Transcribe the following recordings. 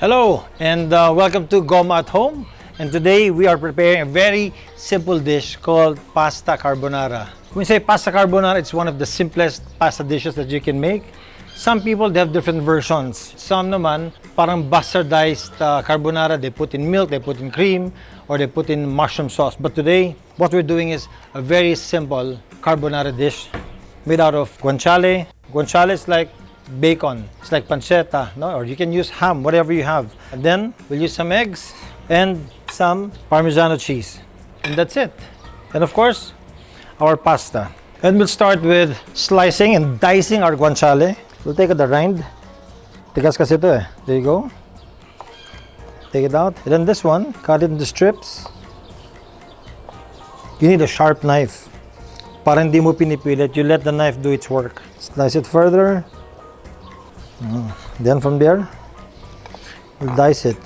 Hello and welcome to Goma at Home. And today we are preparing a very simple dish called Pasta Carbonara. When we say Pasta Carbonara, it's one of the simplest pasta dishes that you can make. Some people, they have different versions. Some naman, parang bastardized carbonara. They put in milk, they put in cream, or they put in mushroom sauce. But today, what we're doing is a very simple carbonara dish made out of guanciale. Guanciale is like bacon. It's like pancetta, no? Or you can use ham, whatever you have. And then we'll use some eggs and some Parmesano cheese. And that's it. And of course, our pasta. And we'll start with slicing and dicing our guanciale. We'll take the rind. Tigas kasi ito eh. There you go. Take it out. And then this one, cut it into strips. You need a sharp knife. Para hindi mo pinipilit, you let the knife do its work. Slice it further. Then from there, we'll dice it.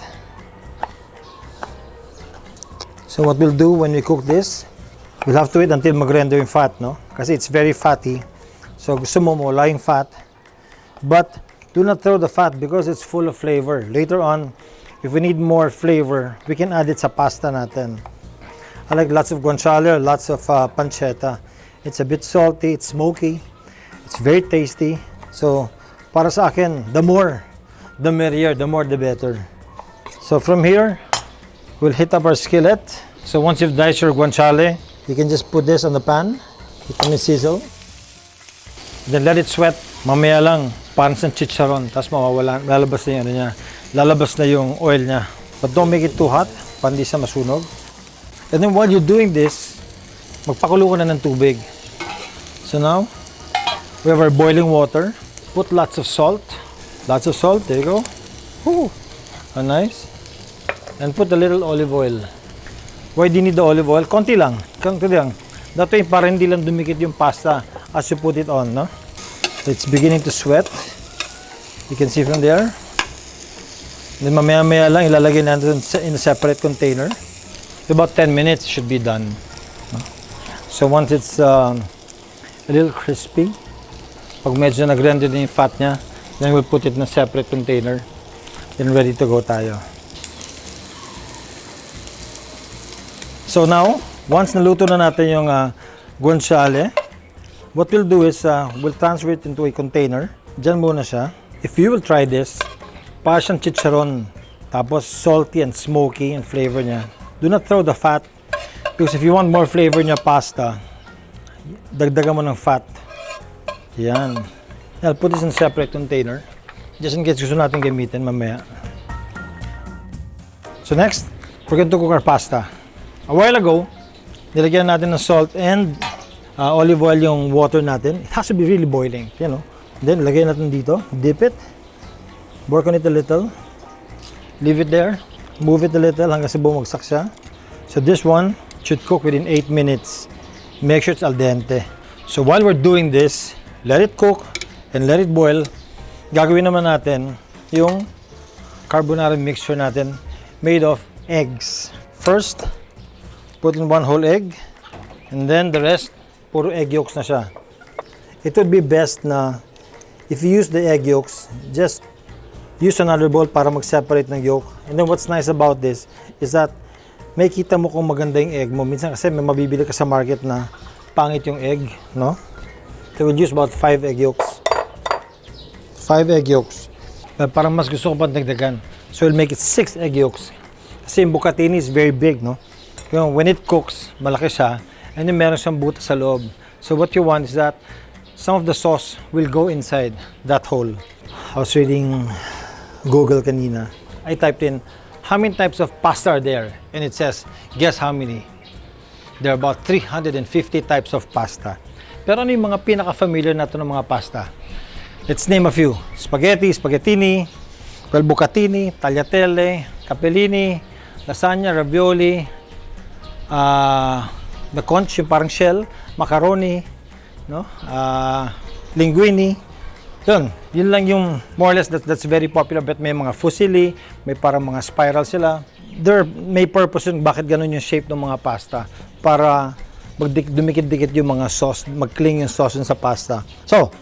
So what we'll do when we cook this, we'll have to wait until mag-render yung fat, no? Kasi it's very fatty. So gusto mo mawala yung fat. But do not throw the fat because it's full of flavor. Later on, if we need more flavor, we can add it sa pasta natin. I like lots of guanciale, lots of pancetta. It's a bit salty, it's smoky, it's very tasty. So para sa akin, the more, the merrier, the more, the better. So from here, we'll heat up our skillet. So once you've diced your guanciale, you can just put this on the pan. It can sizzle. Then let it sweat. Mamaya lang, parang sa chicharon. Tapos mawawala, lalabas na yung ano niya. Lalabas na yung oil niya. But don't make it too hot, para hindi siya masunog. And then while you're doing this, magpakulo ka na ng tubig. So now, we have our boiling water. Put lots of salt. Lots of salt. There you go. Ooh, nice. And put a little olive oil. Why do you need the olive oil? Konti lang. Konti lang. That way, para hindi lang dumikit yung pasta as you put it on, no? So it's beginning to sweat. You can see from there. Then mamaya-maya lang ilalagay natin in a separate container. About 10 minutes, it should be done. So once it's a little crispy, pag medyo nag-render din yung fat niya, then we'll put it in a separate container. Then ready to go tayo. So now, once naluto na natin yung guanciale, what we'll do is we'll transfer it into a container. Diyan muna siya. If you will try this, para siyang chicharon. Tapos salty and smoky and flavor niya. Do not throw the fat because if you want more flavor in your pasta, dagdagan mo ng fat. Yan. I'll put this in a separate container just in case gusto natin gamitin mamaya. So next, we're going to cook our pasta. A while ago, nilagyan natin ng salt and olive oil yung water natin. It has to be really boiling, you know. Then, lagay natin dito. Dip it. Work on it a little. Leave it there. Move it a little hanggang sa bumagsak siya. So this one should cook within 8 minutes. Make sure it's al dente. So while we're doing this, let it cook and let it boil. Gagawin naman natin yung carbonara mixture natin made of eggs. First, put in 1 whole egg and then the rest, puro egg yolks na siya. It would be best na if you use the egg yolks, just use another bowl para mag-separate ng yolk. And then what's nice about this is that may kita mo kung maganda yung egg mo. Minsan kasi may mabibili ka sa market na pangit yung egg, no? So we'll use about 5 egg yolks. 5 egg yolks. Parang mas gusto ko pa dagdagan. So we'll make it 6 egg yolks. Kasi yung bucatini is very big, no? When it cooks, malaki siya. And then meron siyang butas sa loob. So what you want is that some of the sauce will go inside that hole. I was reading Google kanina. I typed in, how many types of pasta are there? And it says, guess how many? There are about 350 types of pasta. Pero ano yung mga pinaka-familiar natin ng mga pasta? Let's name a few. Spaghetti, spaghettini, bucatini, tagliatelle, capellini, lasagna, ravioli, the conch, yung parang shell, macaroni, no? Linguine. Yun lang yung more or less that's very popular. But may mga fusilli, may parang mga spiral sila. May purpose yun bakit ganun yung shape ng mga pasta. Para dumikit-dikit yung mga sauce, mag-cling yung sauce sa pasta. So,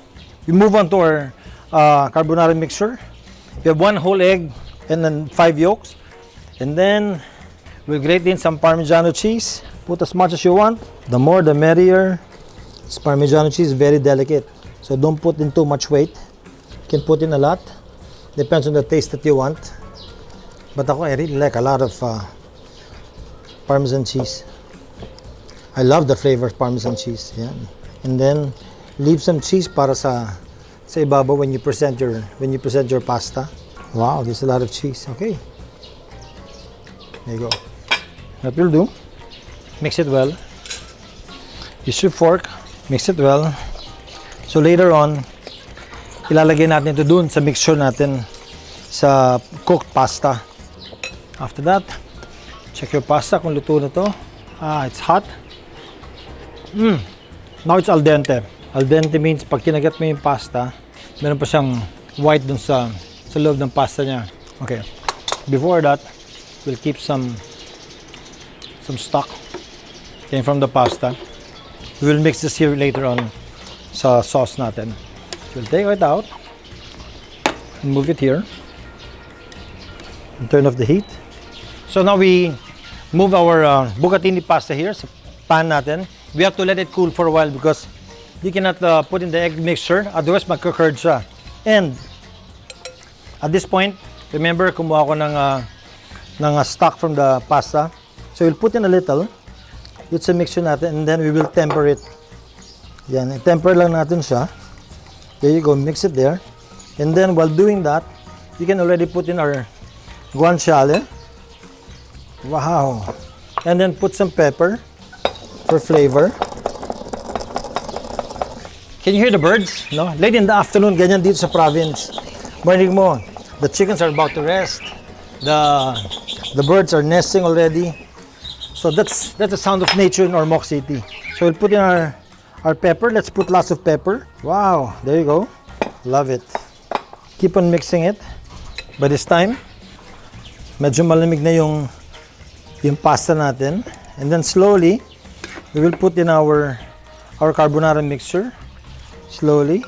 we move on to our carbonara mixture. We have 1 whole egg, and then 5 yolks. And then we'll grate in some Parmigiano cheese. Put as much as you want. The more the merrier. This Parmigiano cheese is very delicate, so don't put in too much weight. You can put in a lot. Depends on the taste that you want. But I really like a lot of Parmesan cheese. I love the flavor of Parmesan cheese. Yeah. And then leave some cheese para sa ibabaw when you present your pasta. Wow, there's a lot of cheese. Okay. There you go. That will do. Mix it well. Use your fork. Mix it well. So later on, ilalagay natin ito dun sa mixture natin sa cooked pasta. After that, check your pasta kung luto na to. It's hot. Now it's al dente. Al dente means pag kinagat mo yung pasta, meron pa siyang white dun sa loob ng pasta niya. Okay. Before that, we'll keep some stock came from the pasta. We will mix this here later on sa sauce natin. We'll take it out and move it here and turn off the heat. So now we move our bucatini pasta here sa pan natin. We have to let it cool for a while because you cannot put in the egg mixture, otherwise magka-curd siya. And at this point, remember kumuha ko ng stock from the pasta. So we'll put in a little. It's a mixture natin, and then we will temper it. Yan, temper lang natin siya. There you go, mix it there. And then while doing that, you can already put in our guanciale. Wow. And then put some pepper for flavor. Can you hear the birds? No? Late in the afternoon, ganyan dito sa province. Morning mo, the chickens are about to rest. The birds are nesting already. So that's the sound of nature in Ormoc City. So we'll put in our pepper. Let's put lots of pepper. Wow, there you go. Love it. Keep on mixing it. By this time, medyo malamig na yung pasta natin. And then slowly, we will put in our carbonara mixture. Slowly.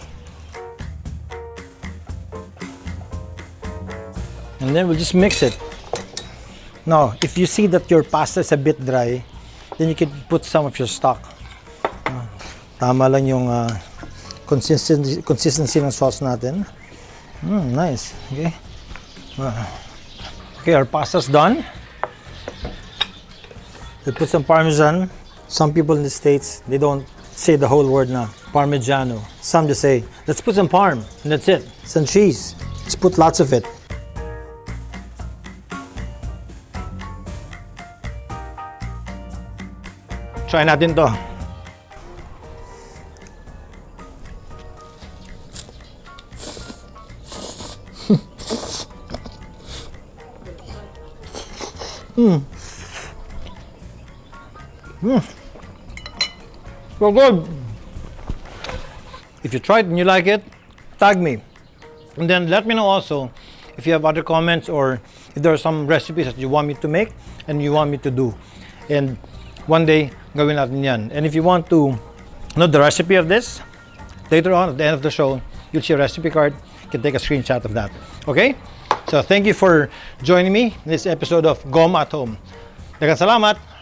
And then we'll just mix it. Now, if you see that your pasta is a bit dry, then you can put some of your stock. Tama lang yung consistency ng sauce natin. Nice. Okay. Okay, our pasta's done. We put some Parmesan. Some people in the States, they don't say the whole word na Parmigiano. Some just say, let's put some Parm, and that's it. Some cheese. Let's put lots of it. Try natin to. So good. If you try it and you like it, tag me. And then let me know also if you have other comments or if there are some recipes that you want me to make and you want me to do. And one day, gawin natin yan. And if you want to know the recipe of this, later on at the end of the show, you'll see a recipe card. You can take a screenshot of that. Okay? So thank you for joining me in this episode of Goma at Home. Daghang salamat!